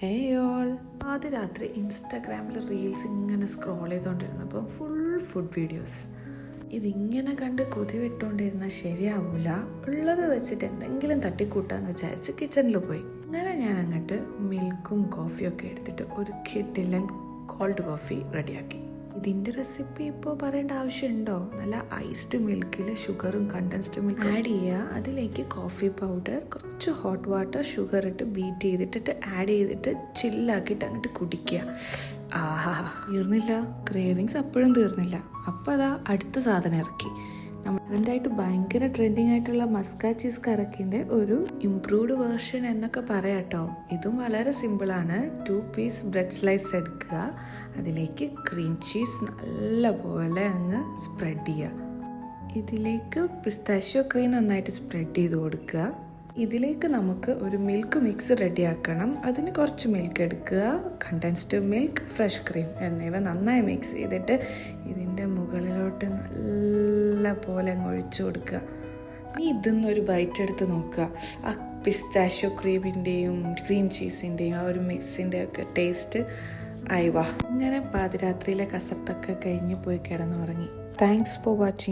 Hey all, ആദ്യ രാത്രി ഇൻസ്റ്റാഗ്രാമിൽ റീൽസ് ഇങ്ങനെ സ്ക്രോൾ ചെയ്തുകൊണ്ടിരുന്നപ്പോൾ ഫുൾ ഫുഡ് വീഡിയോസ്. ഇതിങ്ങനെ കണ്ട് കൊതി വിട്ടുകൊണ്ടിരുന്നാൽ ശരിയാവൂല, ഉള്ളത് വെച്ചിട്ട് എന്തെങ്കിലും തട്ടിക്കൂട്ടാന്ന് വിചാരിച്ച് കിച്ചണിൽ പോയി. അങ്ങനെ ഞാൻ അങ്ങോട്ട് മിൽക്കും കോഫിയും ഒക്കെ എടുത്തിട്ട് ഒരു കിഡിലൻ കോൾഡ് കോഫി റെഡിയാക്കി. ഇതിൻ്റെ റെസിപ്പി ഇപ്പോൾ പറയേണ്ട ആവശ്യമുണ്ടോ? നല്ല ഐസ്ഡ് മിൽക്കിൽ ഷുഗറും കണ്ടൻസ്ഡ് മിൽക്ക് ആഡ് ചെയ്യുക. അതിലേക്ക് കോഫി പൗഡർ, കുറച്ച് ഹോട്ട് വാട്ടർ, ഷുഗർ ഇട്ട് ബീറ്റ് ചെയ്തിട്ട് ആഡ് ചെയ്തിട്ട് ചില്ലാക്കിയിട്ട് അങ്ങോട്ട് കുടിക്കുക. ആഹാ, തീർന്നില്ല, ക്രേവിങ്സ് അപ്പോഴും തീർന്നില്ല. അപ്പോൾ അതാ അടുത്ത സാധനം ഇറക്കി. നമ്മളായിട്ട് ഭയങ്കര ട്രെൻഡിങ് ആയിട്ടുള്ള മസ്ക ചീസ് കറക്കിൻ്റെ ഒരു ഇംപ്രൂവ്ഡ് വേർഷൻ എന്നൊക്കെ പറയാട്ടോ. ഇതും വളരെ സിമ്പിളാണ്. 2 പീസ് ബ്രെഡ് സ്ലൈസ് എടുക്കുക, അതിലേക്ക് ക്രീം ചീസ് നല്ലപോലെ അങ്ങ് സ്പ്രെഡ് ചെയ്യുക. ഇതിലേക്ക് പിസ്താഷ്യോ ക്രീം നന്നായിട്ട് സ്പ്രെഡ് ചെയ്ത് കൊടുക്കുക. ഇതിലേക്ക് നമുക്ക് ഒരു മിൽക്ക് മിക്സ് റെഡിയാക്കണം. അതിന് കുറച്ച് മിൽക്ക് എടുക്കുക, കണ്ടൻസ്ഡ് മിൽക്ക്, ഫ്രഷ് ക്രീം എന്നിവ നന്നായി മിക്സ് ചെയ്തിട്ട് ഇതിൻ്റെ മുകളിലോട്ട് നല്ല പോലെ അങ്ങ് ഒഴിച്ചു കൊടുക്കുക. ഇനി ഇതിന്നൊരു ബൈറ്റ് എടുത്ത് നോക്കുക. ആ പിസ്താഷ്യോ ക്രീമിൻ്റെയും ക്രീം ചീസിൻ്റെയും ആ ഒരു മിക്സിൻ്റെ ഒക്കെ ടേസ്റ്റ് ആയിവാ. ഇങ്ങനെ പാതിരാത്രിയിലെ കസരത്തൊക്കെ കഴിഞ്ഞ് പോയി കിടന്നുറങ്ങി. Thanks for watching.